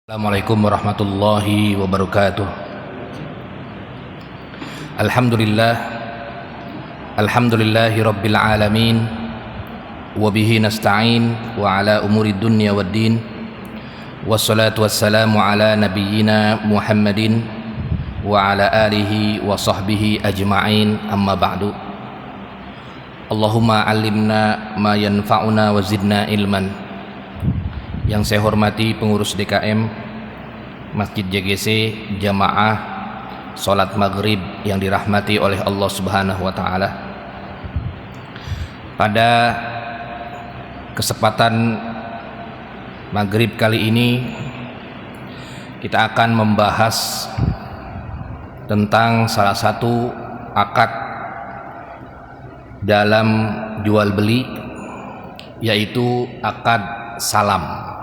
Assalamualaikum warahmatullahi wabarakatuh. Alhamdulillahi rabbil alamin, wa bihi nasta'in wa ala umuri dunya waddin, wassalatu wassalamu ala nabiyyina Muhammadin wa ala alihi wa sahbihi ajma'in, amma ba'du. Allahumma allimna ma yanfa'una wa zidna ilman. Yang saya hormati pengurus DKM Masjid JGC Jamaah Salat Maghrib yang dirahmati oleh Allah Subhanahu wa Ta'ala. Pada kesempatan Maghrib kali ini kita akan membahas tentang salah satu akad dalam jual beli, yaitu akad salam.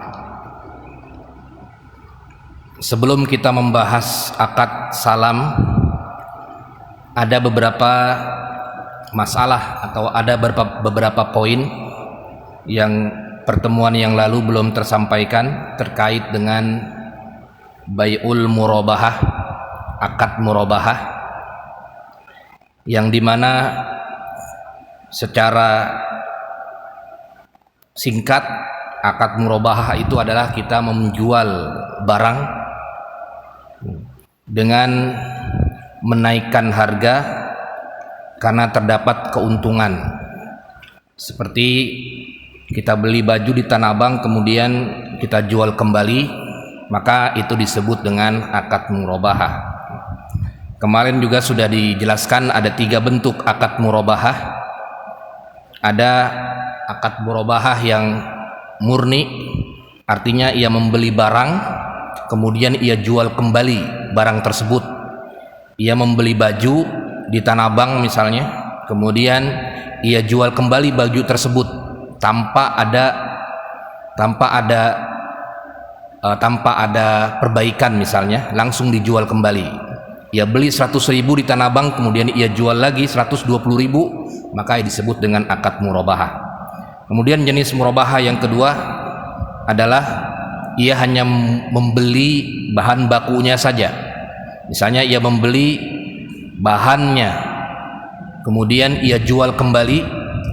Sebelum kita membahas akad salam, ada beberapa masalah atau ada beberapa poin yang pertemuan yang lalu belum tersampaikan terkait dengan bai'ul murabahah, akad murabahah, yang dimana secara singkat akad murabahah itu adalah kita menjual barang dengan menaikkan harga karena terdapat keuntungan. Seperti kita beli baju di Tanah Abang kemudian kita jual kembali, maka itu disebut dengan akad murabahah. Kemarin juga sudah dijelaskan ada 3 bentuk akad murabahah. Ada akad murabahah yang murni, artinya ia membeli barang kemudian ia jual kembali barang tersebut. Ia membeli baju di Tanah Abang misalnya, kemudian ia jual kembali baju tersebut tanpa ada perbaikan misalnya, langsung dijual kembali. Ia beli 100.000 di Tanah Abang kemudian ia jual lagi 120.000, maka disebut dengan akad murabahah. Kemudian jenis murabahah yang kedua adalah ia hanya membeli bahan bakunya saja. Misalnya ia membeli bahannya kemudian ia jual kembali,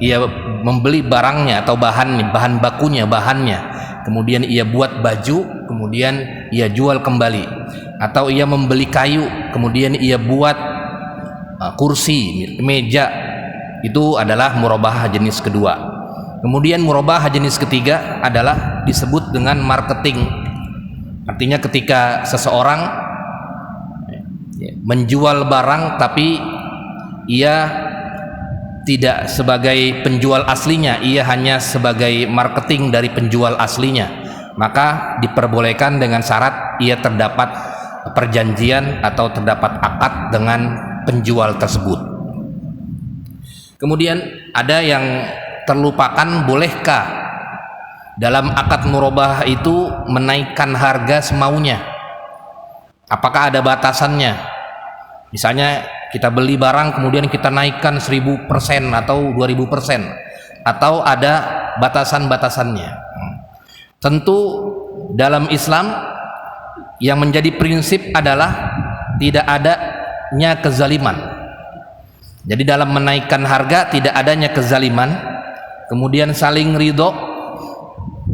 ia membeli barangnya atau bahan bakunya, bahannya, kemudian ia buat baju kemudian ia jual kembali. Atau ia membeli kayu kemudian ia buat kursi, meja, itu adalah murabahah jenis kedua. Kemudian murabahah jenis ketiga adalah disebut dengan marketing. Artinya ketika seseorang menjual barang tapi ia tidak sebagai penjual aslinya, ia hanya sebagai marketing dari penjual aslinya, maka diperbolehkan dengan syarat ia terdapat perjanjian atau terdapat akad dengan penjual tersebut. Kemudian ada yang terlupakan, bolehkah dalam akad murabahah itu menaikkan harga semaunya? Apakah ada batasannya? Misalnya kita beli barang kemudian kita naikkan 1000% atau 2000%, atau ada batasan-batasannya? Tentu dalam Islam yang menjadi prinsip adalah tidak adanya kezaliman. Jadi dalam menaikkan harga tidak adanya kezaliman, kemudian saling ridho.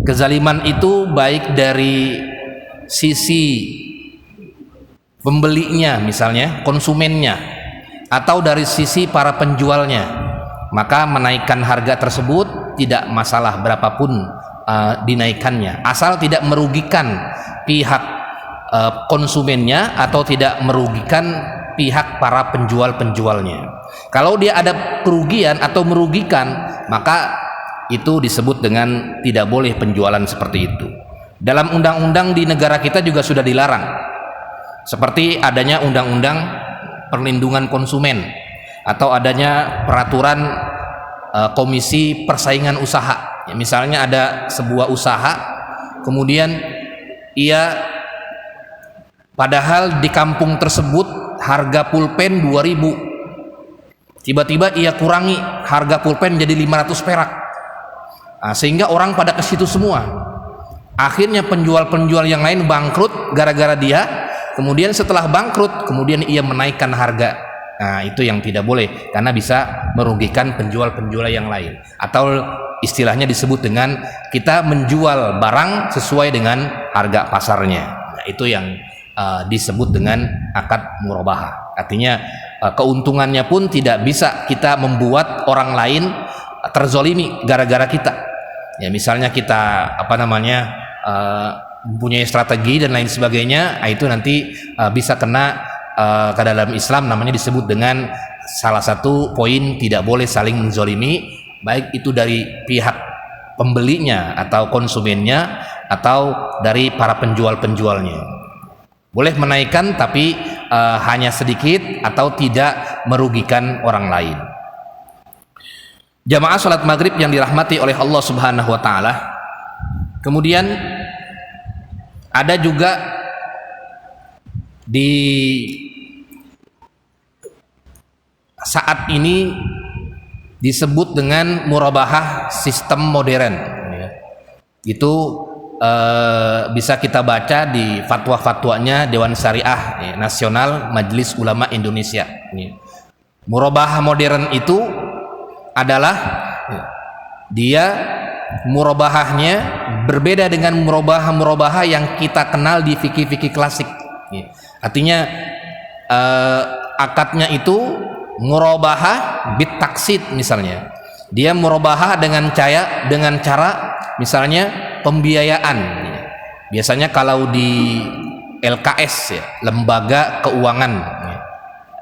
Kezaliman itu baik dari sisi pembelinya misalnya, konsumennya, atau dari sisi para penjualnya. Maka menaikkan harga tersebut tidak masalah berapapun dinaikannya, asal tidak merugikan pihak konsumennya atau tidak merugikan pihak para penjual-penjualnya. Kalau dia ada kerugian atau merugikan, maka itu disebut dengan tidak boleh penjualan seperti itu. Dalam undang-undang di negara kita juga sudah dilarang, seperti adanya undang-undang perlindungan konsumen atau adanya peraturan komisi persaingan usaha. Ya, misalnya ada sebuah usaha kemudian ia padahal di kampung tersebut harga pulpen 2.000, tiba-tiba ia kurangi harga pulpen jadi 500 perak. Sehingga orang pada ke situ semua. Akhirnya penjual-penjual yang lain bangkrut gara-gara dia. Kemudian setelah bangkrut, kemudian ia menaikkan harga. Nah, itu yang tidak boleh karena bisa merugikan penjual-penjual yang lain. Atau istilahnya disebut dengan kita menjual barang sesuai dengan harga pasarnya. Nah, itu yang disebut dengan akad murabahah. Artinya keuntungannya pun tidak bisa kita membuat orang lain terzolimi gara-gara kita. Ya, misalnya kita mempunyai strategi dan lain sebagainya, itu nanti bisa kena ke dalam Islam namanya disebut dengan salah satu poin tidak boleh saling menzolimi, baik itu dari pihak pembelinya atau konsumennya atau dari para penjual-penjualnya. Boleh menaikkan tapi hanya sedikit atau tidak merugikan orang lain. Jamaah salat maghrib yang dirahmati oleh Allah Subhanahu wa taala. Kemudian ada juga di saat ini disebut dengan murabahah sistem modern. Itu bisa kita baca di fatwa-fatwanya Dewan Syariah Nasional Majelis Ulama Indonesia. Murabahah modern itu adalah dia murabahahnya berbeda dengan murabahah yang kita kenal di fikih-fikih klasik. Artinya akadnya itu murabahah bit taksid misalnya. Dia murabahah dengan cara misalnya pembiayaan. Biasanya kalau di LKS ya, lembaga keuangan.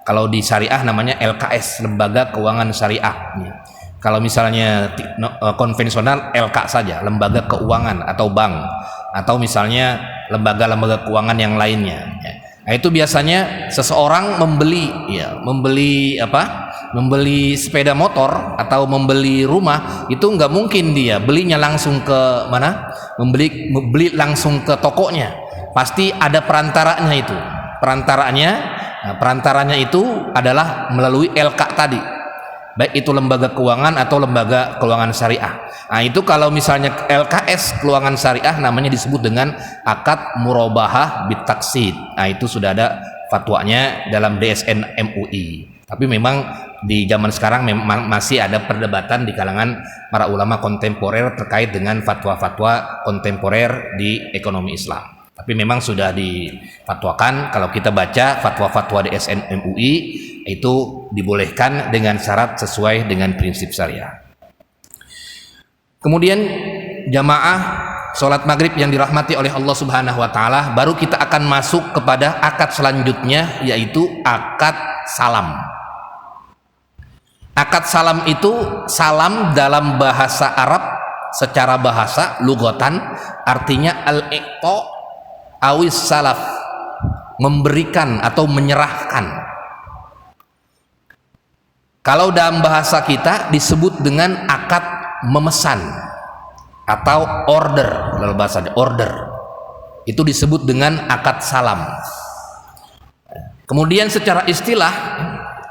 Kalau di syariah namanya LKS, lembaga keuangan syariah. Kalau misalnya konvensional LK saja, lembaga keuangan atau bank, atau misalnya lembaga-lembaga keuangan yang lainnya. Nah, itu biasanya seseorang membeli sepeda motor atau membeli rumah, itu nggak mungkin dia belinya langsung ke mana? Beli langsung ke tokonya. Pasti ada perantaranya itu. Perantaranya itu adalah melalui LK tadi. Baik itu lembaga keuangan atau lembaga keuangan syariah. Nah, itu kalau misalnya LKS keuangan syariah namanya disebut dengan akad murabahah bit taksid. Nah, itu sudah ada fatwanya dalam DSN MUI. Tapi memang di zaman sekarang masih ada perdebatan di kalangan para ulama kontemporer terkait dengan fatwa-fatwa kontemporer di ekonomi Islam. Tapi memang sudah difatwakan kalau kita baca fatwa-fatwa DSN MUI itu dibolehkan dengan syarat sesuai dengan prinsip syariah. Kemudian jamaah sholat maghrib yang dirahmati oleh Allah Subhanahu wa taala, baru kita akan masuk kepada akad selanjutnya, yaitu akad salam. Akad salam itu salam dalam bahasa Arab secara bahasa lugatan artinya al-iqta awis salaf, memberikan atau menyerahkan. Kalau dalam bahasa kita disebut dengan akad memesan atau order, dalam bahasa order itu disebut dengan akad salam. Kemudian secara istilah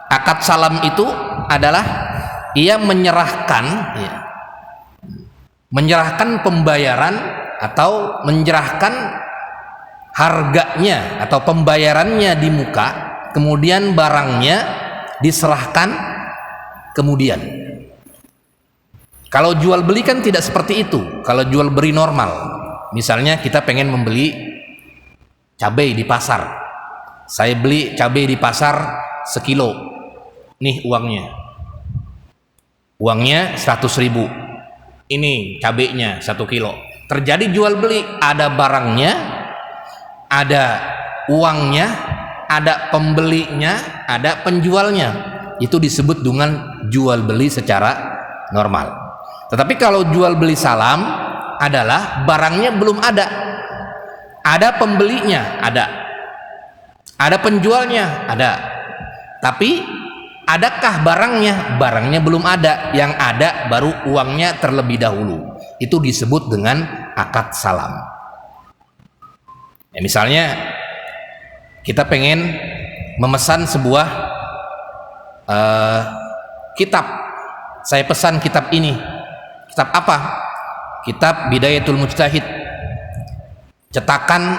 akad salam itu adalah ia menyerahkan pembayaran atau menyerahkan harganya atau pembayarannya di muka, kemudian barangnya diserahkan kemudian. Kalau jual beli kan tidak seperti itu. Kalau jual beli normal, misalnya kita pengen membeli cabai di pasar, saya beli cabai di pasar sekilo, nih uangnya 100.000, ini cabainya 1 kilo. Terjadi jual beli, ada barangnya, ada uangnya, ada pembelinya, ada penjualnya. Itu disebut dengan jual beli secara normal. Tetapi kalau jual beli salam adalah barangnya belum ada pembelinya, ada penjualnya, tapi adakah barangnya belum ada. Yang ada baru uangnya terlebih dahulu. Itu disebut dengan akad salam. Ya, misalnya kita pengen memesan sebuah kitab. Saya pesan kitab ini. Kitab apa? Kitab Bidayatul Mujtahid. cetakannya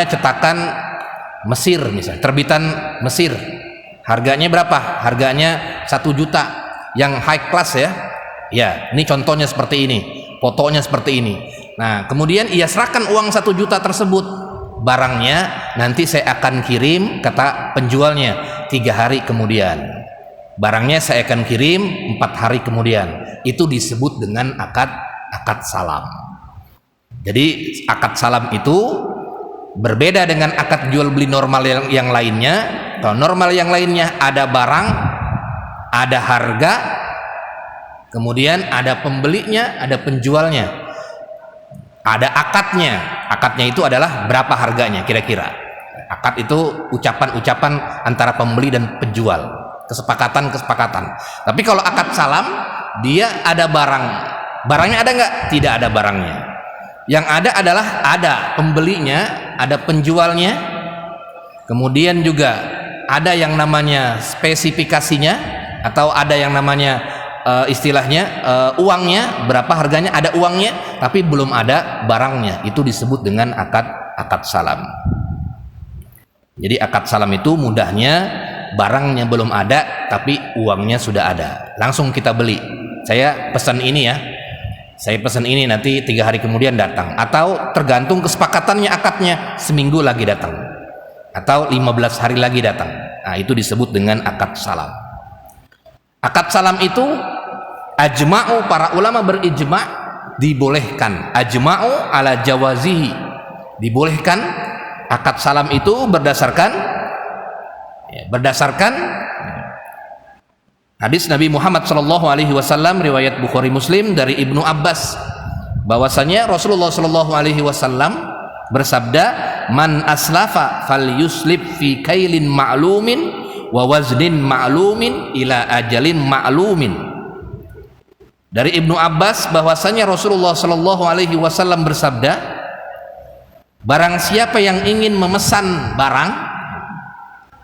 cetakan Mesir misalnya, terbitan Mesir, harganya berapa? Harganya 1 juta, yang high class ya. Ya, ini contohnya seperti ini, fotonya seperti ini. Nah, kemudian ia serahkan uang 1 juta tersebut, barangnya nanti saya akan kirim, kata penjualnya, 3 hari kemudian. Barangnya saya akan kirim 4 hari kemudian. Itu disebut dengan akad salam. Jadi akad salam itu berbeda dengan akad jual beli normal yang lainnya. Kalau normal yang lainnya ada barang, ada harga, kemudian ada pembelinya, ada penjualnya, ada akadnya. Akadnya itu adalah berapa harganya kira-kira. Akad itu ucapan-ucapan antara pembeli dan penjual, kesepakatan. Tapi kalau akad salam, dia ada barang. Barangnya ada nggak? Tidak ada barangnya. Yang ada adalah ada pembelinya, ada penjualnya, kemudian juga ada yang namanya spesifikasinya, atau ada yang namanya istilahnya uangnya, berapa harganya, ada uangnya, tapi belum ada barangnya. Itu disebut dengan akad salam. Jadi akad salam itu mudahnya barangnya belum ada, tapi uangnya sudah ada. Langsung kita beli. Saya pesan ini ya, saya pesan ini, nanti 3 hari kemudian datang. Atau tergantung kesepakatannya, akadnya seminggu lagi datang, atau 15 hari lagi datang. Nah, itu disebut dengan akad salam. Akad salam itu ajma'u, para ulama berijma' dibolehkan. Ajma'u ala jawazihi, dibolehkan akad salam itu berdasarkan hadis Nabi Muhammad SAW riwayat Bukhari Muslim dari Ibnu Abbas, bahwasanya Rasulullah SAW bersabda, man aslafa fal yuslib fi kailin ma'lumin wa waznin ma'lumin ila ajalin ma'lumin. Dari Ibnu Abbas bahwasanya Rasulullah SAW bersabda, barang siapa yang ingin memesan barang,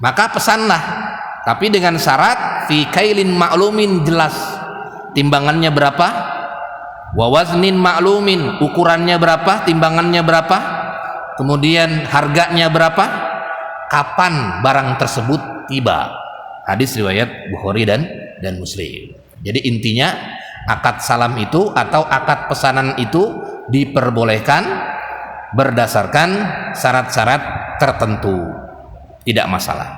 maka pesanlah, tapi dengan syarat fi kailin ma'lumin, jelas timbangannya berapa, wa waznin ma'lumin, ukurannya berapa, timbangannya berapa, kemudian harganya berapa, kapan barang tersebut tiba. Hadis riwayat Bukhari dan Muslim. Jadi intinya akad salam itu atau akad pesanan itu diperbolehkan berdasarkan syarat-syarat tertentu, tidak masalah.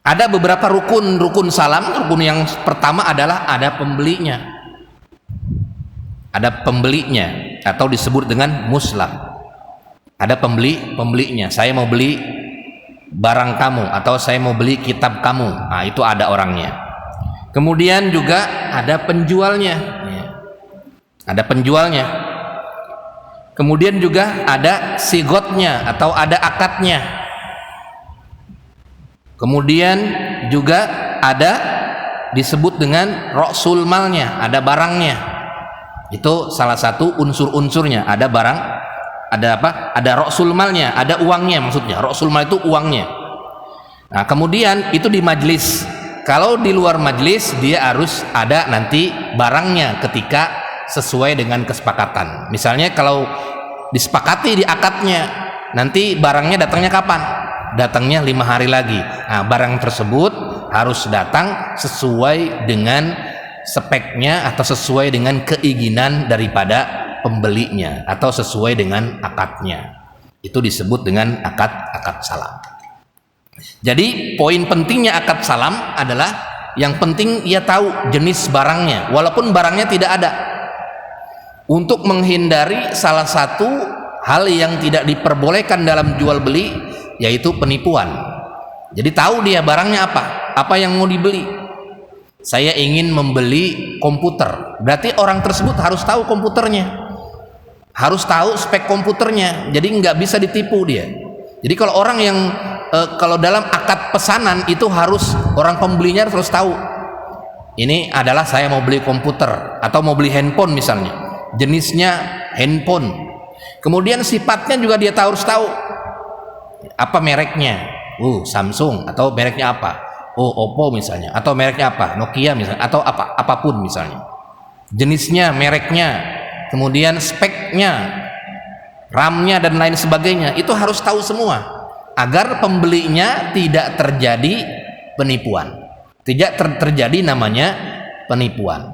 Ada beberapa rukun salam. Rukun yang pertama adalah ada pembelinya. Ada pembelinya atau disebut dengan muslam. Ada pembelinya. Saya mau beli barang kamu, atau saya mau beli kitab kamu. Nah, itu ada orangnya. Kemudian juga ada penjualnya. Ada penjualnya. Kemudian juga ada sigotnya atau ada akadnya. Kemudian juga ada disebut dengan ra'sul malnya, ada barangnya. Itu salah satu unsur-unsurnya. Ada barang, ada apa? Ada ra'sul malnya, ada uangnya maksudnya. Ra'sul mal itu uangnya. Nah, kemudian itu di majlis. Kalau di luar majlis dia harus ada nanti barangnya ketika sesuai dengan kesepakatan. Misalnya kalau disepakati di akadnya, nanti barangnya datangnya kapan? Datangnya 5 hari lagi. Nah, barang tersebut harus datang sesuai dengan speknya atau sesuai dengan keinginan daripada pembelinya atau sesuai dengan akadnya. Itu disebut dengan akad salam. Jadi poin pentingnya akad salam adalah yang penting ia tahu jenis barangnya, walaupun barangnya tidak ada, untuk menghindari salah satu hal yang tidak diperbolehkan dalam jual beli, yaitu penipuan. Jadi tahu dia barangnya apa yang mau dibeli. Saya ingin membeli komputer, berarti orang tersebut harus tahu komputernya, harus tahu spek komputernya, jadi nggak bisa ditipu dia. Jadi kalau orang yang kalau dalam akad pesanan itu harus orang pembelinya harus tahu, ini adalah saya mau beli komputer atau mau beli handphone misalnya, jenisnya handphone, kemudian sifatnya juga dia harus tahu, apa mereknya, Samsung, atau mereknya apa, Oppo misalnya, atau mereknya apa, Nokia misalnya, atau apapun misalnya, jenisnya, mereknya, kemudian speknya, RAM-nya dan lain sebagainya, itu harus tahu semua agar pembelinya tidak terjadi penipuan, tidak terjadi namanya penipuan,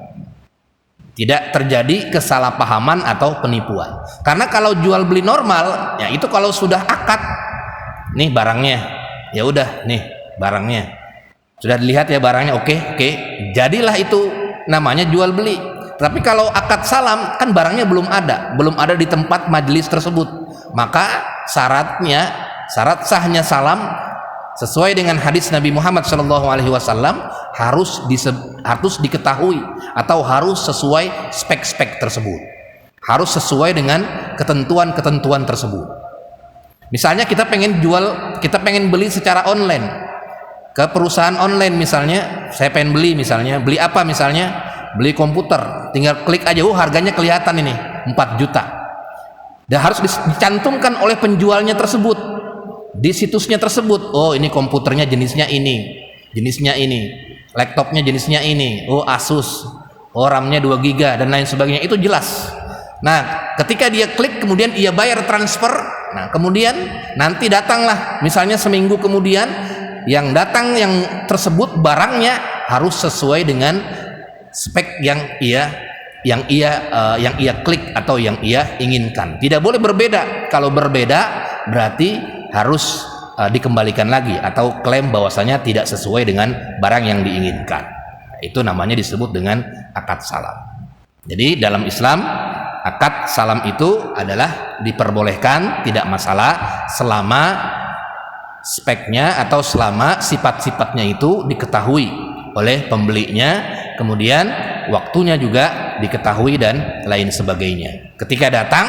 tidak terjadi kesalahpahaman atau penipuan. Karena kalau jual beli normal, ya itu kalau sudah akad, nih barangnya, ya udah nih barangnya, sudah dilihat ya barangnya, oke, jadilah itu namanya jual beli. Tapi kalau akad salam kan barangnya belum ada di tempat majelis tersebut, maka syarat sahnya salam sesuai dengan hadis Nabi Muhammad SAW harus diketahui atau harus sesuai spek-spek tersebut, harus sesuai dengan ketentuan-ketentuan tersebut. Misalnya kita pengen beli secara online ke perusahaan online, misalnya saya pengen beli apa misalnya, beli komputer, tinggal klik aja, harganya kelihatan ini 4 juta, dan harus dicantumkan oleh penjualnya tersebut di situsnya tersebut. Oh, ini komputernya jenisnya ini, laptopnya jenisnya ini, Asus, RAM-nya 2 GB dan lain sebagainya, itu jelas. Nah, ketika dia klik kemudian ia bayar transfer, nah kemudian nanti datanglah misalnya seminggu kemudian, yang datang yang tersebut barangnya harus sesuai dengan spek yang ia klik atau yang ia inginkan. Tidak boleh berbeda. Kalau berbeda berarti harus dikembalikan lagi atau klaim bahwasanya tidak sesuai dengan barang yang diinginkan. Itu namanya disebut dengan akad salam. Jadi dalam Islam akad salam itu adalah diperbolehkan, tidak masalah selama speknya atau selama sifat-sifatnya itu diketahui oleh pembelinya, kemudian waktunya juga diketahui dan lain sebagainya. Ketika datang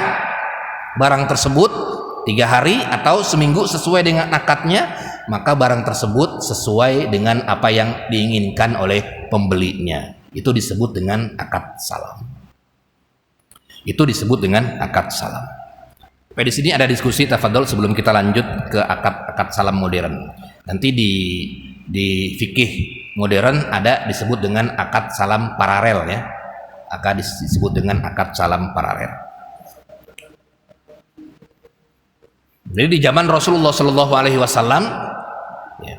barang tersebut 3 hari atau seminggu sesuai dengan akadnya, maka barang tersebut sesuai dengan apa yang diinginkan oleh pembelinya. Itu disebut dengan akad salam. Itu disebut dengan akad salam. Di sini ada diskusi tafadhol sebelum kita lanjut ke akad salam modern. Nanti di fikih modern ada disebut dengan akad salam paralel, ya. Akan disebut dengan akad salam paralel. Jadi di zaman Rasulullah SAW, ya,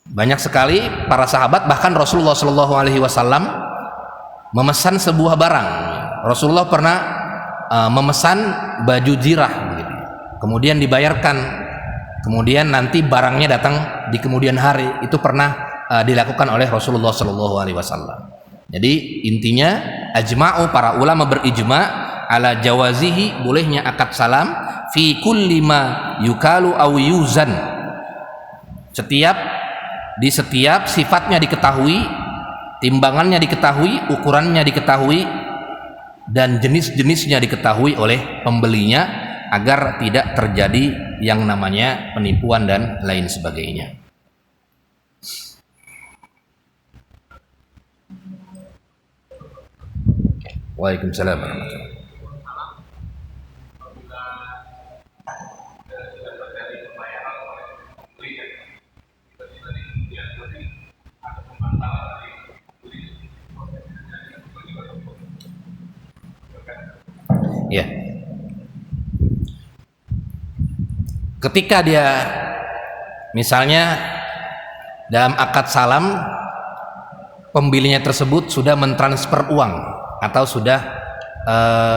banyak sekali para sahabat, bahkan Rasulullah SAW memesan sebuah barang. Rasulullah pernah memesan baju jirah, begitu. Kemudian dibayarkan, kemudian nanti barangnya datang di kemudian hari. Itu pernah dilakukan oleh Rasulullah SAW. Jadi intinya ajma'u, para ulama berijma ala jawazihi, bolehnya akad salam fi kulli ma yukalu aw yuzan, di setiap sifatnya diketahui, timbangannya diketahui, ukurannya diketahui, dan jenis-jenisnya diketahui oleh pembelinya agar tidak terjadi yang namanya penipuan dan lain sebagainya. Waalaikumsalam warahmatullahi wabarakatuh. Ya, ketika dia misalnya dalam akad salam pembelinya tersebut sudah mentransfer uang atau sudah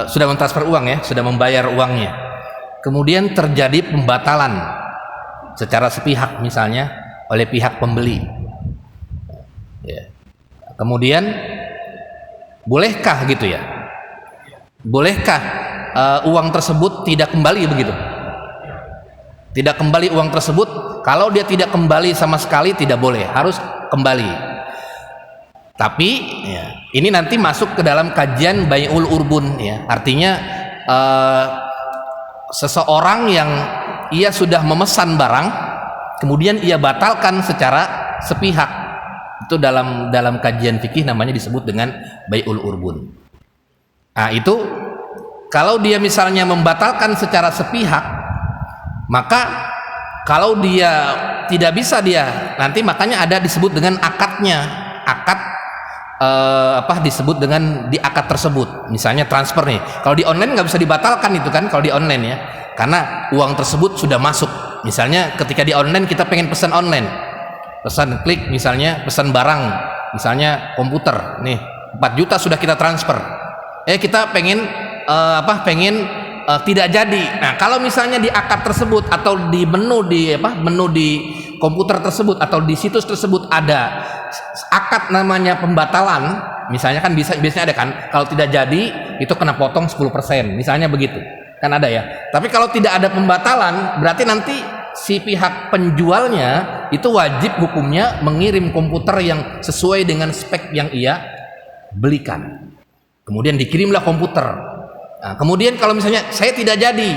mentransfer uang, ya, sudah membayar uangnya, kemudian terjadi pembatalan secara sepihak misalnya oleh pihak pembeli, ya. Kemudian bolehkah gitu, ya, bolehkah uang tersebut tidak kembali begitu? Tidak kembali uang tersebut. Kalau dia tidak kembali sama sekali tidak boleh, harus kembali. Tapi ya, ini nanti masuk ke dalam kajian bai'ul urbun, ya. Artinya seseorang yang ia sudah memesan barang kemudian ia batalkan secara sepihak, itu dalam kajian fikih namanya disebut dengan bai'ul urbun. Nah, itu kalau dia misalnya membatalkan secara sepihak, maka kalau dia tidak bisa, dia nanti makanya ada disebut dengan akadnya, akad disebut dengan di akad tersebut. Misalnya transfer nih, kalau di online nggak bisa dibatalkan itu kan, kalau di online ya, karena uang tersebut sudah masuk. Misalnya ketika di online kita pengen pesan online, pesan klik misalnya, pesan barang misalnya komputer nih 4 juta sudah kita transfer, kita pengen tidak jadi. Nah, kalau misalnya di akad tersebut atau di menu di komputer tersebut atau di situs tersebut ada akad namanya pembatalan, misalnya kan biasanya ada kan, kalau tidak jadi itu kena potong 10%, misalnya begitu kan ada ya. Tapi kalau tidak ada pembatalan, berarti nanti si pihak penjualnya itu wajib hukumnya mengirim komputer yang sesuai dengan spek yang ia belikan, kemudian dikirimlah komputer. Nah, kemudian kalau misalnya saya tidak jadi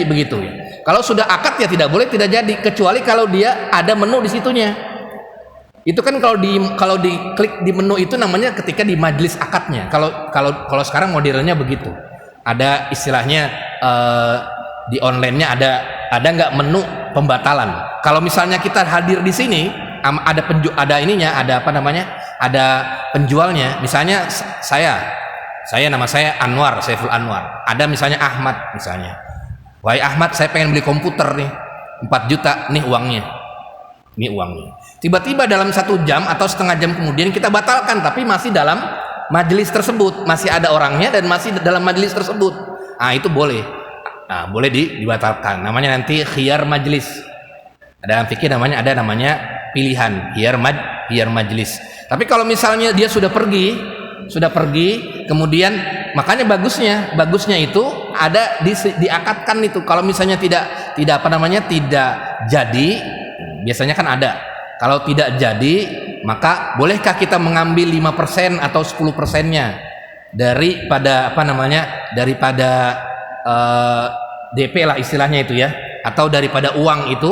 begitu ya, kalau sudah akad ya tidak boleh tidak jadi, kecuali kalau dia ada menu di situnya. Itu kan kalau diklik di menu itu namanya ketika di majelis akadnya. Kalau sekarang modernnya begitu. Ada istilahnya di online-nya ada nggak menu pembatalan. Kalau misalnya kita hadir di sini ada penjualnya. Misalnya nama saya Anwar, Saiful Anwar. Ada misalnya Ahmad misalnya. Wahai Ahmad, saya pengen beli komputer nih 4 juta, nih uangnya. Tiba-tiba dalam 1 jam atau setengah jam kemudian kita batalkan, tapi masih dalam majelis tersebut, masih ada orangnya dan masih dalam majelis tersebut. Nah, itu boleh. Nah, boleh dibatalkan. Namanya nanti khiyar majelis. Dalam fikih namanya pilihan khiyar majelis. Tapi kalau misalnya dia sudah pergi, kemudian makanya bagusnya itu ada diakadkan itu. Kalau misalnya tidak jadi, biasanya kan ada. Kalau tidak jadi, maka bolehkah kita mengambil 5% atau 10%-nya daripada DP lah istilahnya itu ya, atau daripada uang itu,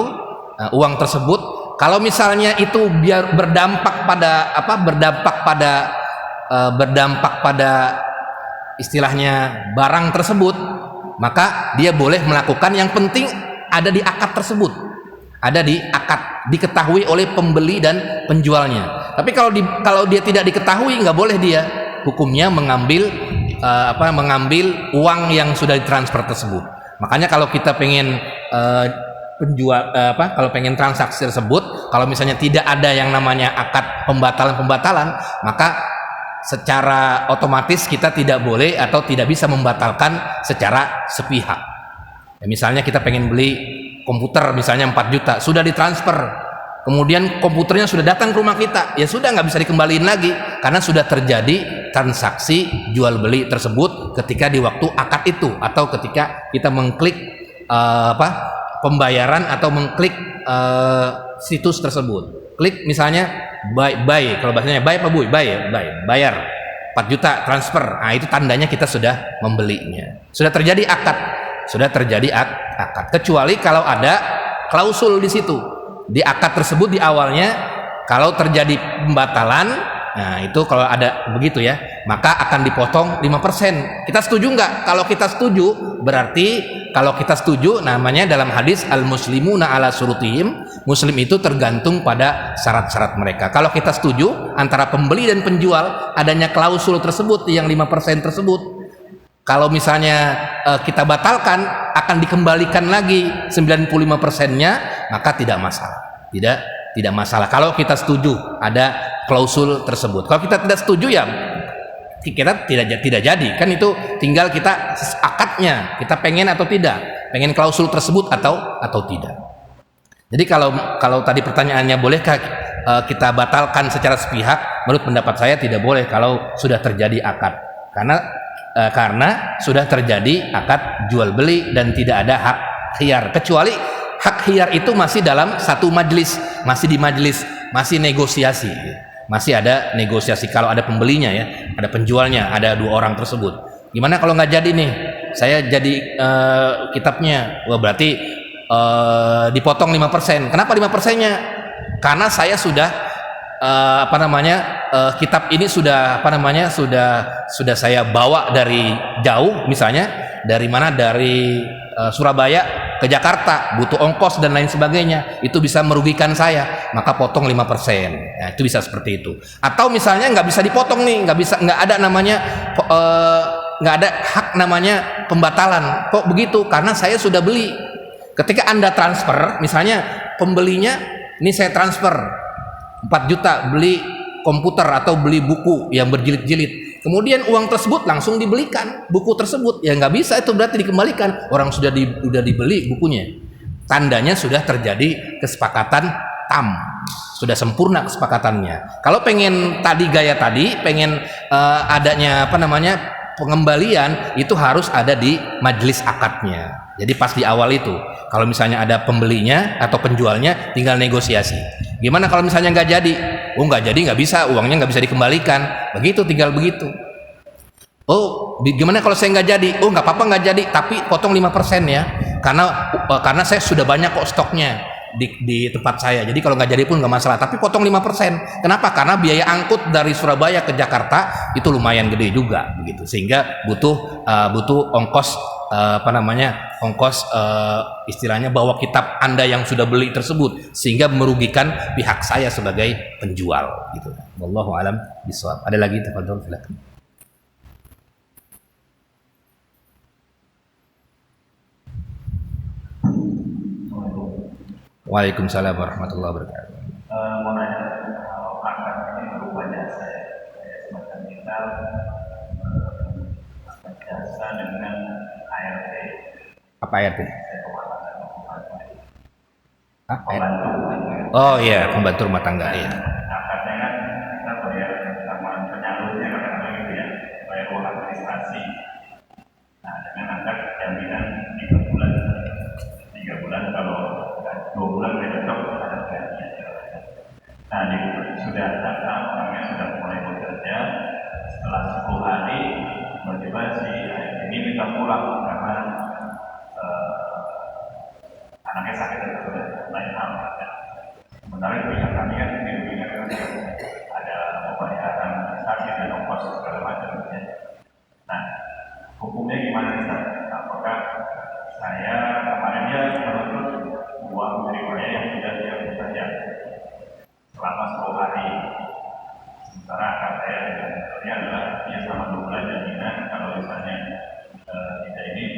uang tersebut. Kalau misalnya itu biar berdampak pada istilahnya barang tersebut, maka dia boleh melakukan. Yang penting ada di akad tersebut, diketahui oleh pembeli dan penjualnya. Tapi kalau dia tidak diketahui, nggak boleh dia hukumnya mengambil uang yang sudah ditransfer tersebut. Makanya kalau kita pengen kalau pengen transaksi tersebut, kalau misalnya tidak ada yang namanya akad pembatalan, maka secara otomatis kita tidak boleh atau tidak bisa membatalkan secara sepihak. Ya, misalnya kita pengen beli komputer misalnya 4 juta, sudah ditransfer, kemudian komputernya sudah datang ke rumah kita, ya sudah nggak bisa dikembaliin lagi karena sudah terjadi transaksi jual beli tersebut ketika di waktu akad itu, atau ketika kita mengklik pembayaran atau mengklik situs tersebut. Klik misalnya buy, kalau bahasanya buy apa buy? Bayar 4 juta transfer. Nah, itu tandanya kita sudah membelinya. Sudah terjadi akad. Kecuali kalau ada klausul di situ. Di akad tersebut di awalnya kalau terjadi pembatalan, nah itu kalau ada begitu ya, maka akan dipotong 5%. Kita setuju nggak? Kalau kita setuju, berarti kalau kita setuju, namanya dalam hadis al-muslimuna ala surutihim, muslim itu tergantung pada syarat-syarat mereka. Kalau kita setuju antara pembeli dan penjual adanya klausul tersebut yang 5% tersebut, kalau misalnya kita batalkan, akan dikembalikan lagi 95%-nya, maka tidak masalah. Tidak masalah kalau kita setuju ada klausul tersebut. Kalau kita tidak setuju, ya kita tidak jadi. Kan itu tinggal kita akadnya, kita pengen atau tidak, pengen klausul tersebut atau tidak. Jadi kalau tadi pertanyaannya bolehkah kita batalkan secara sepihak, menurut pendapat saya tidak boleh kalau sudah terjadi akad. Karena sudah terjadi akad jual beli dan tidak ada hak khiyar, kecuali hak khiyar itu masih dalam satu majelis, masih di majelis, masih negosiasi, masih ada negosiasi. Kalau ada pembelinya ya, ada penjualnya, ada 2 orang tersebut. Gimana kalau nggak jadi nih? Saya jadi kitabnya, wah berarti dipotong 5%. Kenapa 5%-nya? Karena saya sudah kitab ini sudah saya bawa dari jauh, misalnya dari mana, dari Surabaya ke Jakarta, butuh ongkos dan lain sebagainya, itu bisa merugikan saya, maka potong 5%. Nah, itu bisa seperti itu. Atau misalnya nggak bisa dipotong nih, nggak ada namanya nggak ada hak namanya pembatalan. Kok begitu? Karena saya sudah beli. Ketika Anda transfer, misalnya pembelinya, ini saya transfer 4 juta beli komputer atau beli buku yang berjilid-jilid. Kemudian uang tersebut langsung dibelikan buku tersebut, ya nggak bisa, itu berarti dikembalikan. Orang sudah dibeli bukunya, tandanya sudah terjadi kesepakatan tam, sudah sempurna kesepakatannya. Kalau pengen tadi gaya tadi, pengen adanya apa namanya pengembalian, itu harus ada di majelis akadnya. Jadi pas di awal itu, kalau misalnya ada pembelinya atau penjualnya, tinggal negosiasi. Gimana kalau misalnya nggak jadi? Oh nggak jadi, nggak bisa, uangnya nggak bisa dikembalikan. Begitu, tinggal begitu. Oh, gimana kalau saya nggak jadi? Oh nggak apa-apa nggak jadi, tapi potong 5% ya, karena saya sudah banyak kok stoknya di tempat saya. Jadi kalau nggak jadi pun nggak masalah, tapi potong 5%. Kenapa? Karena biaya angkut dari Surabaya ke Jakarta itu lumayan gede juga, begitu. Sehingga butuh ongkos istilahnya bawa kitab Anda yang sudah beli tersebut, sehingga merugikan pihak saya sebagai penjual, gitu. Wallahu alam bishawab. Ada lagi, tafadhol, silakan. Waalaikumsalam warahmatullahi wabarakatuh. Mau nanya, kalau akad ini berupa jasa, semacam misal jasa dengan ART. Apa ART? Pembantu. Oh iya, pembantu rumah tangga ya. Akadnya kan kita bayar sama penyalurnya kadang-kadang gitu ya, bayar uang administrasi. Nah, dengan akad jaminan 3 bulan kalau 2 bulan tidak cocok ada gajinya. Nah, sudah datang orangnya sudah mulai bekerja. Setelah 10 hari tiba-tiba si ini minta pulang karena anaknya sakit dan sudah lain hal. Sementara pihak kami kan dirugikan ada pembayaran saksi dan ongkos segala macam. Nah, hukumnya gimana Ustaz? Apakah saya kemarin dia menuntut uang dari saya yang sudah dia bekerja selama 10 hari, sementara akad saya dengan dia adalah dia selama 2 bulan jaminan kalau misalnya tidak ini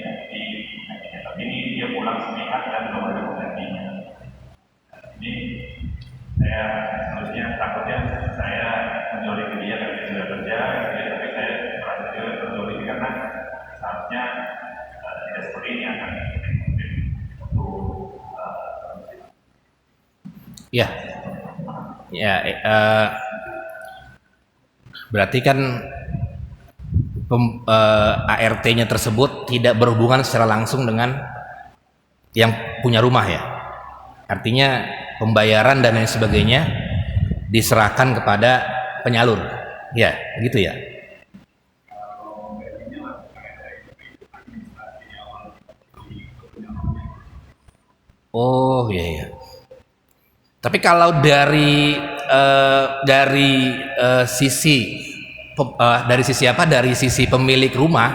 tapi ini dia pulang sepihak dan belum ada penggantinya. Ini saya seterusnya takutnya saya menjolimi dia karena dia sudah kerja, tapi saya merasa juga menjolimi karena seharusnya tidak seperti ini akan untuk berarti kan ART-nya tersebut tidak berhubungan secara langsung dengan yang punya rumah ya. Artinya pembayaran dan lain sebagainya diserahkan kepada penyalur. Ya, gitu ya. Oh, iya iya. Tapi kalau dari sisi pemilik rumah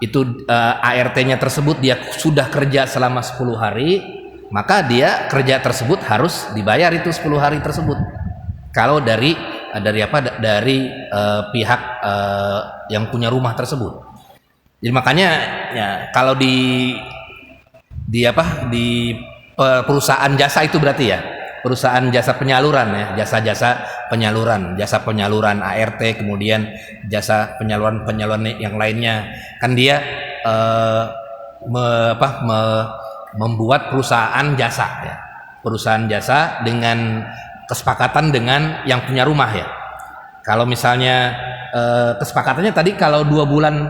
itu ART-nya tersebut dia sudah kerja selama 10 hari, maka dia kerja tersebut harus dibayar itu 10 hari tersebut. Kalau dari pihak yang punya rumah tersebut. Jadi makanya ya kalau di perusahaan jasa itu berarti ya, perusahaan jasa penyaluran ya, jasa penyaluran ART, kemudian jasa penyaluran yang lainnya, kan dia membuat perusahaan jasa dengan kesepakatan dengan yang punya rumah ya. Kalau misalnya kesepakatannya tadi kalau 2 bulan,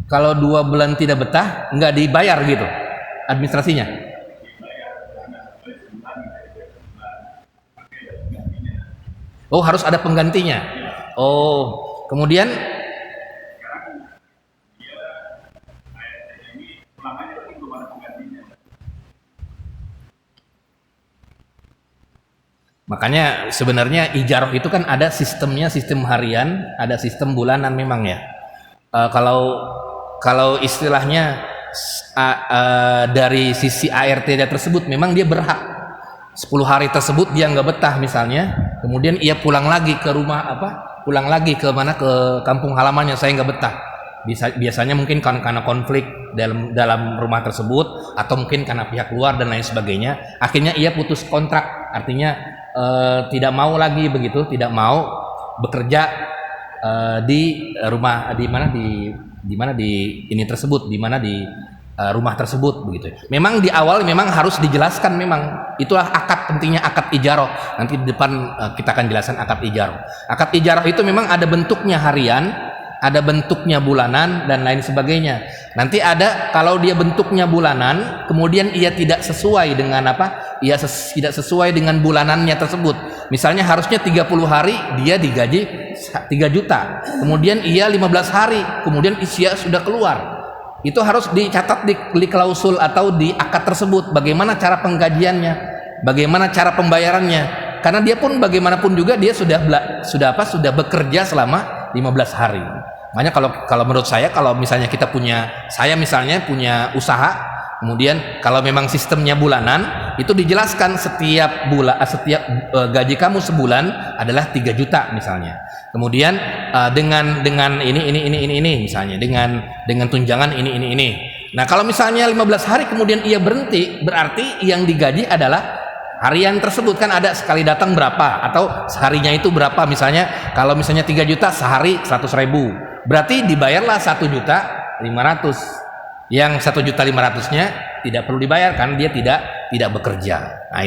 kalau 2 bulan tidak betah nggak dibayar gitu administrasinya. Oh, harus ada penggantinya. Oh, kemudian makanya sebenarnya ijarah itu kan ada sistemnya, sistem harian, ada sistem bulanan memang ya. kalau istilahnya dari sisi ART dia tersebut memang dia berhak 10 hari tersebut dia nggak betah misalnya, kemudian ia pulang lagi ke rumah pulang lagi ke mana, ke kampung halamannya, saya nggak betah. Biasanya mungkin karena konflik dalam rumah tersebut, atau mungkin karena pihak luar dan lain sebagainya, akhirnya ia putus kontrak, artinya tidak mau lagi begitu, tidak mau bekerja di rumah di rumah tersebut begitu. Memang di awal memang harus dijelaskan, memang itulah pentingnya akad ijarah. Nanti di depan kita akan jelaskan akad ijarah. Akad ijarah itu memang ada bentuknya harian, ada bentuknya bulanan dan lain sebagainya. Nanti ada kalau dia bentuknya bulanan, kemudian ia tidak sesuai dengan tidak sesuai dengan bulanannya tersebut. Misalnya harusnya 30 hari dia digaji 3 juta. Kemudian ia 15 hari, kemudian ia sudah keluar. Itu harus dicatat di klausul atau di akad tersebut, bagaimana cara penggajiannya, bagaimana cara pembayarannya, karena dia pun bagaimanapun juga dia sudah bekerja selama 15 hari. Makanya kalau menurut saya, kalau misalnya saya misalnya punya usaha, kemudian kalau memang sistemnya bulanan, itu dijelaskan setiap gaji kamu sebulan adalah 3 juta misalnya. Kemudian dengan ini misalnya, dengan tunjangan ini. Nah, kalau misalnya 15 hari kemudian ia berhenti, berarti yang digaji adalah harian tersebut, kan ada sekali datang berapa atau seharinya itu berapa. Misalnya kalau misalnya 3 juta sehari 100.000, berarti dibayarlah 1.500.000. Yang 1.500.000-nya tidak perlu dibayar, kan dia tidak bekerja. Nah,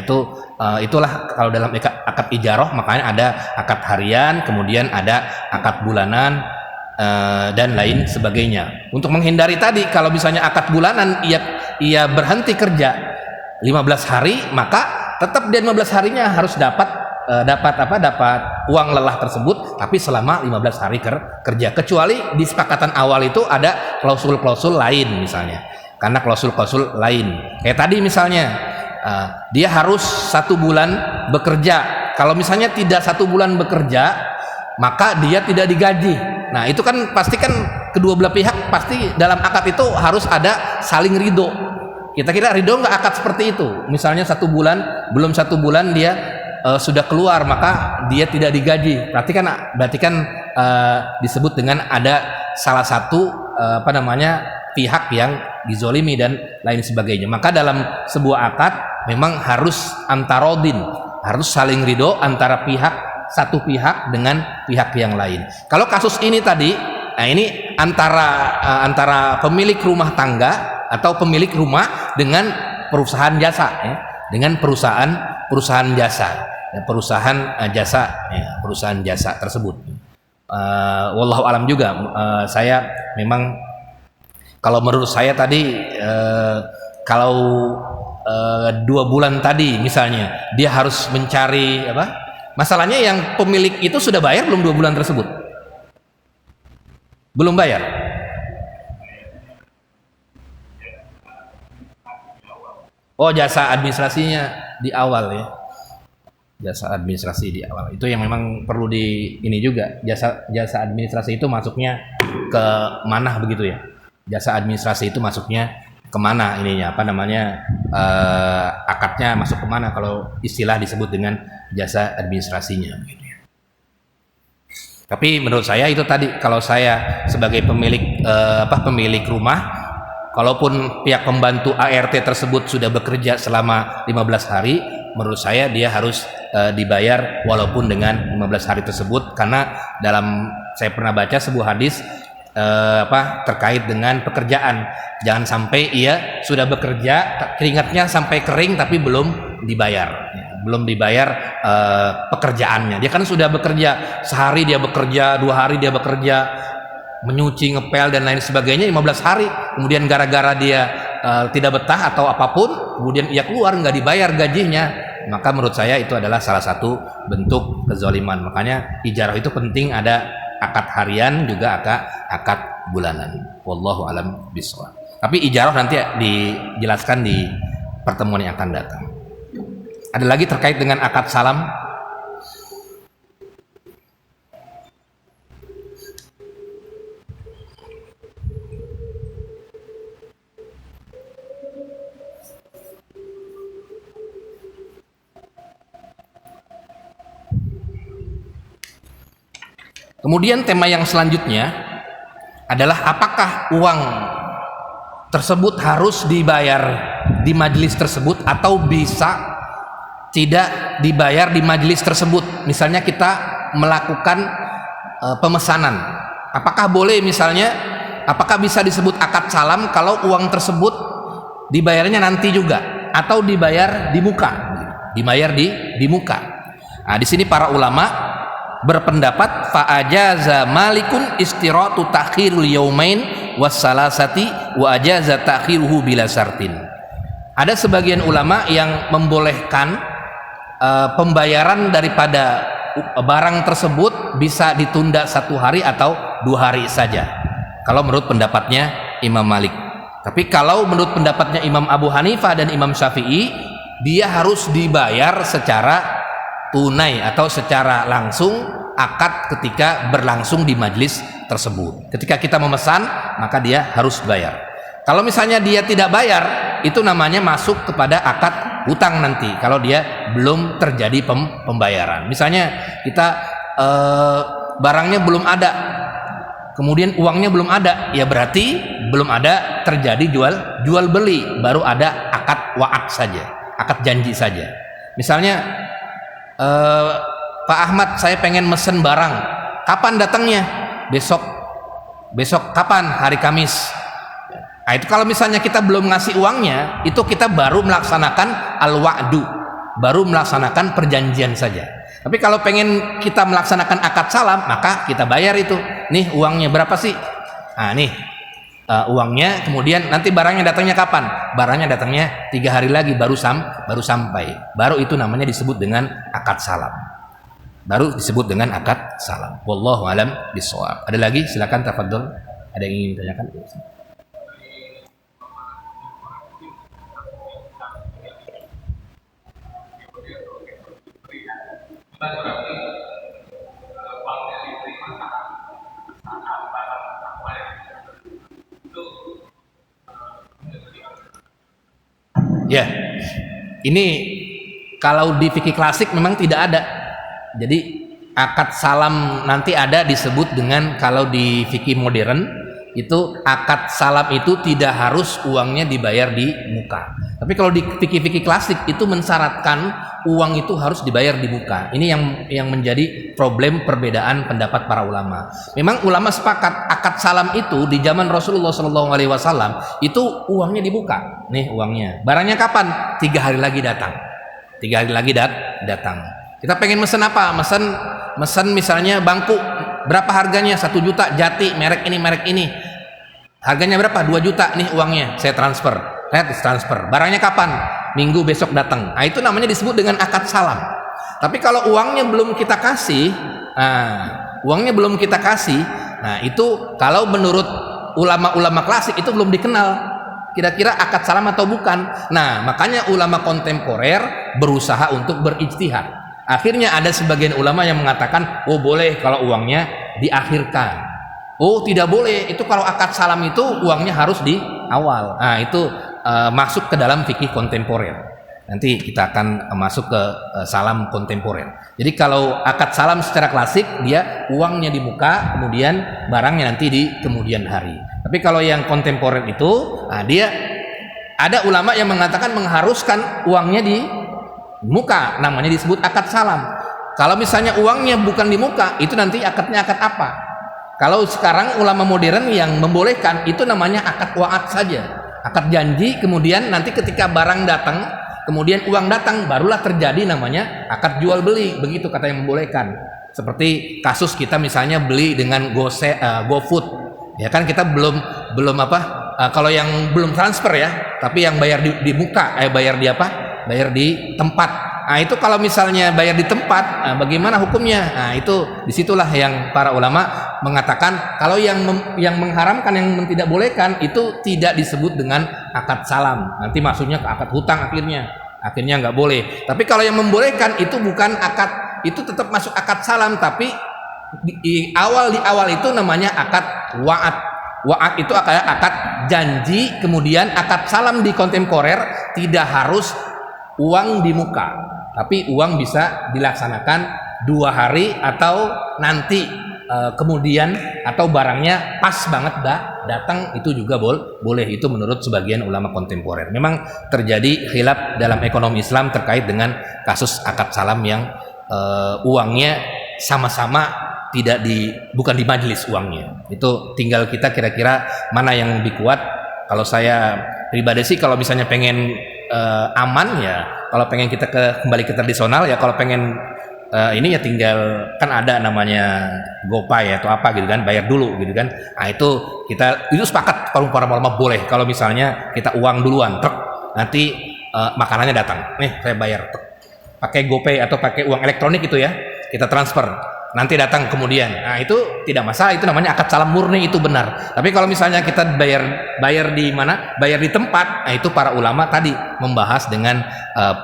itulah kalau dalam akad ijarah, makanya ada akad harian, kemudian ada akad bulanan dan lain sebagainya. Untuk menghindari tadi, kalau misalnya akad bulanan ia berhenti kerja 15 hari, maka tetap dia 15 harinya harus dapat uang lelah tersebut, tapi selama 15 hari kerja, kecuali di sepakatan awal itu ada klausul-klausul lain misalnya. Karena klausul-klausul lain kayak tadi misalnya dia harus 1 bulan bekerja. Kalau misalnya tidak 1 bulan bekerja, maka dia tidak digaji. Nah, itu kan pasti kan kedua belah pihak pasti dalam akad itu harus ada saling ridho. Kita ridho nggak akad seperti itu? Misalnya 1 bulan, belum 1 bulan dia sudah keluar, maka dia tidak digaji. Berarti kan disebut dengan ada salah satu pihak yang dizolimi dan lain sebagainya. Maka dalam sebuah akad memang harus antarodin, harus saling ridho antara satu pihak dengan pihak yang lain. Kalau kasus ini tadi, nah ini antara pemilik rumah tangga atau pemilik rumah dengan perusahaan jasa, ya, dengan perusahaan jasa, ya, perusahaan jasa tersebut. Wallahu alam juga. Saya memang kalau menurut saya tadi kalau 2 bulan tadi misalnya dia harus mencari masalahnya yang pemilik itu sudah bayar belum 2 bulan tersebut? Belum bayar. Oh, jasa administrasinya di awal, ya. Jasa administrasi di awal. Itu yang memang perlu ini juga. Jasa administrasi itu masuknya ke mana begitu ya? Jasa administrasi itu masuknya kemana ininya? Akadnya masuk kemana kalau istilah disebut dengan jasa administrasinya begitu ya. Tapi menurut saya itu tadi, kalau saya sebagai pemilik rumah, kalaupun pihak pembantu ART tersebut sudah bekerja selama 15 hari, menurut saya dia harus dibayar walaupun dengan 15 hari tersebut, karena saya pernah baca sebuah hadis terkait dengan pekerjaan. Jangan sampai ia sudah bekerja, keringatnya sampai kering tapi belum dibayar. Pekerjaannya. Dia kan sudah bekerja, sehari dia bekerja, 2 hari dia bekerja, menyuci, ngepel dan lain sebagainya 15 hari, kemudian gara-gara dia tidak betah atau apapun, kemudian ia keluar nggak dibayar gajinya, maka menurut saya itu adalah salah satu bentuk kezaliman. Makanya ijarah itu penting, ada akad harian juga akad bulanan. Wallahu alam bishawab. Tapi ijarah nanti dijelaskan di pertemuan yang akan datang. Ada lagi terkait dengan akad salam. Kemudian tema yang selanjutnya adalah apakah uang tersebut harus dibayar di majelis tersebut atau bisa tidak dibayar di majelis tersebut. Misalnya kita melakukan pemesanan, apakah boleh misalnya, apakah bisa disebut akad salam kalau uang tersebut dibayarnya nanti juga atau dibayar di muka, dibayar di muka. Nah, di sini para ulama berpendapat fa'ajaza malikun istiratu takhirul yaumain wassalasati wa ajaza takhiruhu bila sartin. Ada sebagian ulama yang membolehkan pembayaran daripada barang tersebut bisa ditunda 1 hari atau 2 hari saja kalau menurut pendapatnya Imam Malik. Tapi kalau menurut pendapatnya Imam Abu Hanifah dan Imam Syafi'i, dia harus dibayar secara tunai atau secara langsung akad ketika berlangsung di majelis tersebut. Ketika kita memesan, maka dia harus bayar. Kalau misalnya dia tidak bayar, itu namanya masuk kepada akad hutang nanti kalau dia belum terjadi pembayaran. Misalnya kita barangnya belum ada, kemudian uangnya belum ada, ya berarti belum ada terjadi jual beli, baru ada akad wa'ad saja, akad janji saja. Misalnya Pak Ahmad, saya pengen mesen barang, kapan datangnya? Besok kapan? Hari Kamis. Nah, itu kalau misalnya kita belum ngasih uangnya, itu kita baru melaksanakan al-wa'du, baru melaksanakan perjanjian saja. Tapi kalau pengen kita melaksanakan akad salam, maka kita bayar itu. Nih uangnya berapa sih? Nah nih uangnya, kemudian nanti barangnya datangnya kapan? Barangnya datangnya 3 hari lagi baru sampai. Baru itu namanya disebut dengan akad salam. Baru disebut dengan akad salam. Wallahu alam bishawab. Ada lagi? Silakan tafadhol. Ada yang ingin ditanyakan? Ya, ini kalau di fikih klasik memang tidak ada. Jadi akad salam nanti ada disebut dengan, kalau di fikih modern itu akad salam itu tidak harus uangnya dibayar di muka. Tapi kalau di fikih-fikih klasik itu mensyaratkan uang itu harus dibayar di muka. Ini yang menjadi problem perbedaan pendapat para ulama. Memang ulama sepakat akad salam itu di zaman Rasulullah SAW itu uangnya dibuka. Nih uangnya. Barangnya kapan? 3 hari lagi datang. 3 hari lagi datang. Kita pengen mesen apa? Mesen misalnya bangku. Berapa harganya? 1 juta jati, merek ini. Harganya berapa? 2 juta nih uangnya. Saya transfer. Barangnya kapan? Minggu besok datang. Nah, itu namanya disebut dengan akad salam. Tapi kalau uangnya belum kita kasih, nah itu kalau menurut ulama-ulama klasik itu belum dikenal kira-kira akad salam atau bukan. Nah, makanya ulama kontemporer berusaha untuk berijtihad. Akhirnya ada sebagian ulama yang mengatakan, oh boleh kalau uangnya diakhirkan. Oh tidak boleh, itu kalau akad salam itu uangnya harus di awal. Nah itu masuk ke dalam fikih kontemporer. Nanti kita akan masuk ke salam kontemporer. Jadi kalau akad salam secara klasik dia uangnya di muka, kemudian barangnya nanti di kemudian hari. Tapi kalau yang kontemporer itu, dia ada ulama yang mengatakan mengharuskan uangnya di muka, namanya disebut akad salam. Kalau misalnya uangnya bukan di muka, itu nanti akadnya akad apa? Kalau sekarang ulama modern yang membolehkan itu namanya akad wa'ad saja, akad janji. Kemudian nanti ketika barang datang, kemudian uang datang, barulah terjadi namanya akad jual beli. Begitu kata yang membolehkan. Seperti kasus kita misalnya beli dengan GoFood, ya kan kita belum kalau yang belum transfer ya, tapi yang bayar di muka, bayar di apa? Bayar di tempat. Nah itu kalau misalnya bayar di tempat, bagaimana hukumnya? Nah itu disitulah yang para ulama mengatakan kalau yang mengharamkan, yang tidak bolehkan itu tidak disebut dengan akad salam. Nanti maksudnya ke akad hutang akhirnya nggak boleh. Tapi kalau yang membolehkan itu bukan akad, itu tetap masuk akad salam, tapi di awal itu namanya akad wa'ad. Wa'ad itu akad janji. Kemudian akad salam di kontemporer tidak harus uang di muka, tapi uang bisa dilaksanakan 2 hari atau nanti kemudian atau barangnya pas banget datang, itu juga boleh, itu menurut sebagian ulama kontemporer. Memang terjadi khilaf dalam ekonomi Islam terkait dengan kasus akad salam yang uangnya sama-sama bukan di majelis uangnya. Itu tinggal kita kira-kira mana yang lebih kuat. Kalau saya pribadi sih kalau misalnya pengen aman ya, kalau pengen kita kembali ke tradisional ya, kalau pengen ini ya tinggal kan ada namanya GoPay atau apa gitu kan, bayar dulu gitu kan. Nah itu sepakat kalau para ulama boleh kalau misalnya kita uang duluan, truk nanti makanannya datang, nih saya bayar truk pakai GoPay atau pakai uang elektronik itu ya, kita transfer nanti datang kemudian. Nah itu tidak masalah, itu namanya akad salam murni, itu benar. Tapi kalau misalnya kita bayar di mana, bayar di tempat, nah itu para ulama tadi membahas dengan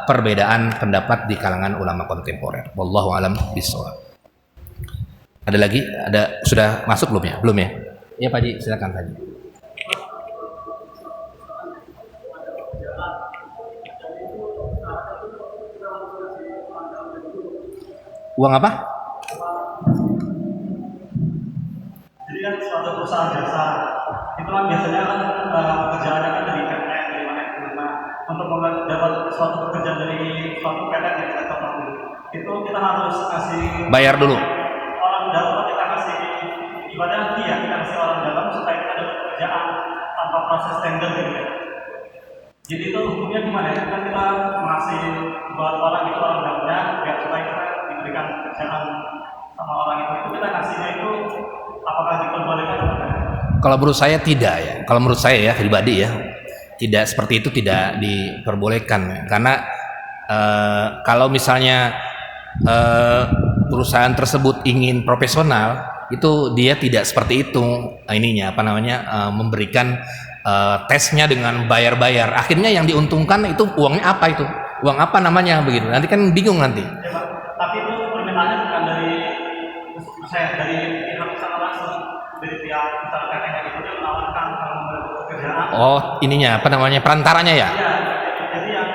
perbedaan pendapat di kalangan ulama kontemporer. Wallahu alam bishawab. Ada lagi? Sudah masuk belum ya? Belum ya? Iya Pak Haji, silakan Pak Haji. Uang apa? Jadi kan suatu perusahaan jasa itu kan biasanya kan pekerjaannya kan dari PT dari mana. Untuk dapat suatu pekerjaan dari suatu PT yang kita dapat itu kita harus kasih bayar dulu. Orang dalam kita kasih ibadah dia, kita kasih orang dalam supaya kita dapat pekerjaan tanpa proses tender gitu ya. Jadi itu hukumnya gimana ya? Kan kita ngasih buat orang itu orang dalamnya biar supaya kita diberikan pekerjaan sama orang itu kita kasihnya itu apakah diperbolehkan atau tidak? Kalau menurut saya tidak ya. Kalau menurut saya ya pribadi ya, tidak seperti itu, tidak diperbolehkan. Karena kalau misalnya perusahaan tersebut ingin profesional, itu dia tidak seperti itu memberikan tesnya dengan bayar-bayar. Akhirnya yang diuntungkan itu uangnya apa itu? Uang apa namanya begitu? Nanti kan bingung nanti. Ya, Pak. Tapi itu permintaannya bukan dari pihak sana langsung, dari pihak misalnya PT-nya itu yang menawarkan kalau mau pekerjaan. Oh, ininya perantaranya ya? Iya, jadi yang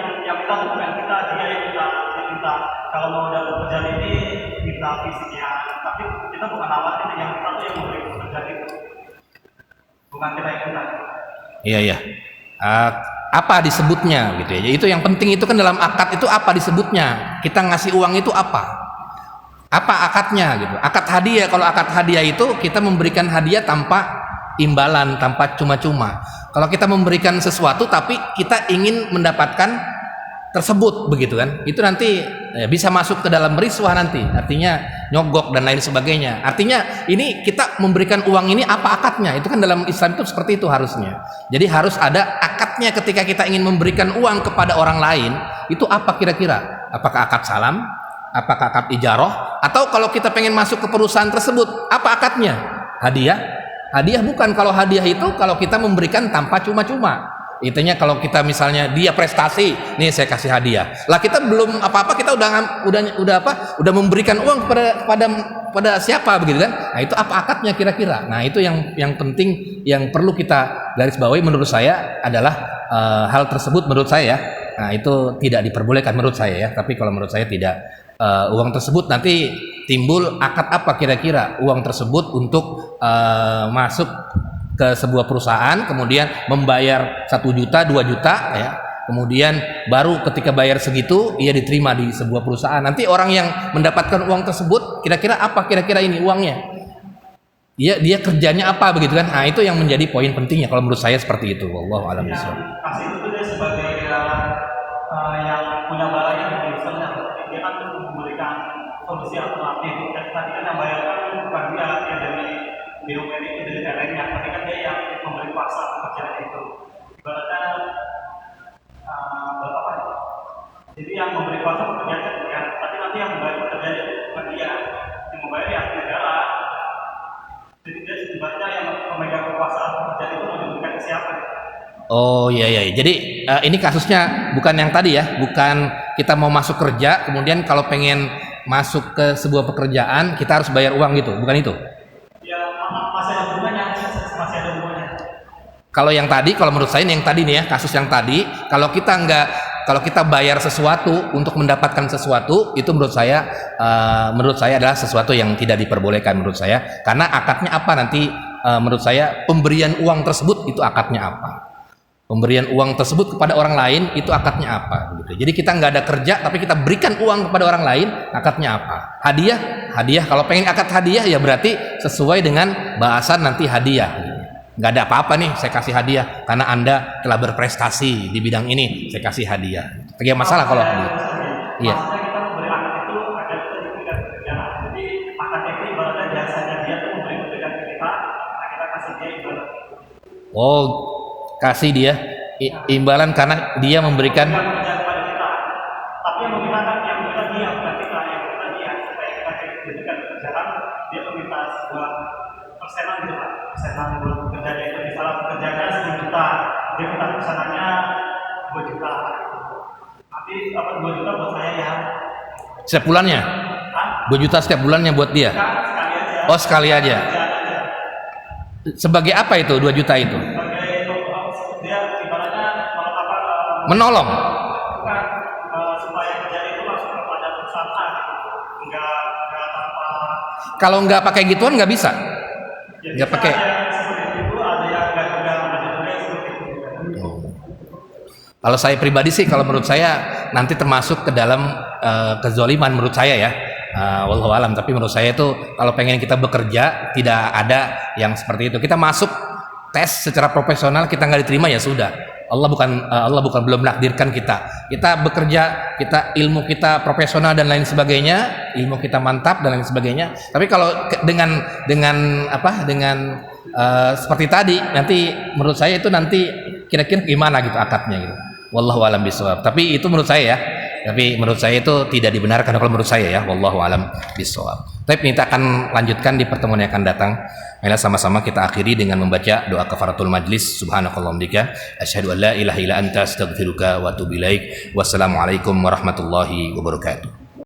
kita bukan kita, dia yang minta kalau mau dapat pekerjaan ini minta fisiknya, tapi kita bukan nawarin, yang kita tuh yang memberi pekerjaan itu, bukan kita yang minta. Iya. Apa disebutnya gitu ya? Itu yang penting, itu kan dalam akad itu apa disebutnya? Kita ngasih uang itu apa? Apa akadnya gitu? Akad hadiah, kalau akad hadiah itu kita memberikan hadiah tanpa imbalan, tanpa cuma-cuma. Kalau kita memberikan sesuatu tapi kita ingin mendapatkan tersebut begitu kan, itu nanti bisa masuk ke dalam riswah nanti, artinya nyogok dan lain sebagainya. Artinya ini kita memberikan uang ini apa akadnya, itu kan dalam Islam itu seperti itu harusnya. Jadi harus ada akadnya ketika kita ingin memberikan uang kepada orang lain, itu apa kira-kira? Apakah akad salam, apakah akad ijarah, atau kalau kita pengen masuk ke perusahaan tersebut, apa akadnya? Hadiah bukan. Kalau hadiah itu kalau kita memberikan tanpa cuma-cuma. Intinya kalau kita misalnya dia prestasi, nih saya kasih hadiah. Lah kita belum apa-apa, kita udah memberikan uang kepada siapa begitu kan? Nah, itu apa akadnya kira-kira? Nah, itu yang penting, yang perlu kita garis bawahi menurut saya adalah hal tersebut menurut saya. Nah, itu tidak diperbolehkan menurut saya ya. Tapi kalau menurut saya tidak, uang tersebut nanti timbul akad apa kira-kira? Uang tersebut untuk masuk ke sebuah perusahaan, kemudian membayar 1 juta, 2 juta ya. Kemudian baru ketika bayar segitu ia diterima di sebuah perusahaan. Nanti orang yang mendapatkan uang tersebut kira-kira apa kira-kira ini uangnya? Dia kerjanya apa begitu kan? Nah, itu yang menjadi poin pentingnya kalau menurut saya seperti itu. Wallahu a'lam bishawab. Kasih itu dia sebagai yang punya barangnya, misalnya dia kan memberikan solusi alternatif. Tadi kan yang bayarkan bukan dia dari biro itu dari LN-nya, tapi kan dia yang memberi paksa pekerjaan itu. Ibaratnya apa ya? Jadi yang memberi paksa pekerjaan itu ya, tapi nanti yang membayar pekerjaan itu bukan dia, yang membayar yang negara. Jadi dia ibaratnya yang memegang kekuasaan pekerjaan itu mau diberikan ke siapa? Oh iya. Jadi ini kasusnya bukan yang tadi ya, bukan kita mau masuk kerja, kemudian kalau pengen masuk ke sebuah pekerjaan kita harus bayar uang gitu, bukan itu? Masih ada hubungannya. Kalau yang tadi, kalau menurut saya yang tadi nih ya, kasus yang tadi, kalau kita kalau kita bayar sesuatu untuk mendapatkan sesuatu, itu menurut saya adalah sesuatu yang tidak diperbolehkan menurut saya. Karena akadnya apa nanti? Menurut saya pemberian uang tersebut itu akadnya apa? Pemberian uang tersebut kepada orang lain itu akadnya apa? Gitu. Jadi kita nggak ada kerja tapi kita berikan uang kepada orang lain, akadnya apa? Hadiah. Kalau pengen akad hadiah ya berarti sesuai dengan bahasan nanti hadiah. Gitu. Nggak ada apa-apa nih saya kasih hadiah karena Anda telah berprestasi di bidang ini, saya kasih hadiah. Tidak masalah kalau hadiah. Iya. Maksudnya kita memberi akad itu ada kita diberikan pekerjaan. Jadi akad itu ibaratnya jasanya dia tuh memberi pekerjaan ke kita, nah kita kasih dia ibarat. Oh, kasih dia imbalan karena dia memberikan. Pekerjaan kepada kita. Tapi yang meminta dia, bukan kita yang meminta dia supaya kita diberikan pekerjaan, dia meminta sebuah persenan gitu Pak. Persenan buat pekerjaan itu misalnya pekerjaannya 10 juta, dia minta persenannya 2 juta. Nanti apa 2 juta buat saya ya. Setiap bulannya? 2 juta setiap bulannya buat dia? Sekali aja. Oh, sekali aja. Sebagai apa itu 2 juta itu? Sebagai dia ibaratnya Menolong. bukan supaya kerjaan itu langsung kepada perusahaan enggak tanpa Kalau nggak pakai gituan nggak bisa. Nggak pakai. ada yang seperti itu, ada yang enggak juga, ada juga yang seperti itu. Kalau saya pribadi sih, kalau menurut saya nanti termasuk ke dalam kezoliman menurut saya ya. Wallahu alam. Tapi menurut saya itu kalau pengen kita bekerja tidak ada yang seperti itu. Kita masuk tes secara profesional, kita nggak diterima ya sudah. Allah bukan belum menakdirkan kita. Kita bekerja, kita ilmu kita profesional dan lain sebagainya, ilmu kita mantap dan lain sebagainya. Tapi kalau dengan seperti tadi, nanti menurut saya itu nanti kira-kira gimana gitu akadnya gitu. Wallahu alam bishawab. Tapi itu menurut saya ya. Tapi menurut saya itu tidak dibenarkan kalau menurut saya ya. Wallahu alam bishawab. Tapi kita akan lanjutkan di pertemuan yang akan datang. Mari sama-sama kita akhiri dengan membaca doa kafaratul majlis. Subhanakallahumma bika asyhadu an la ilaha illa anta astaghfiruka wa atubu ilaik. Wassalamualaikum warahmatullahi wabarakatuh.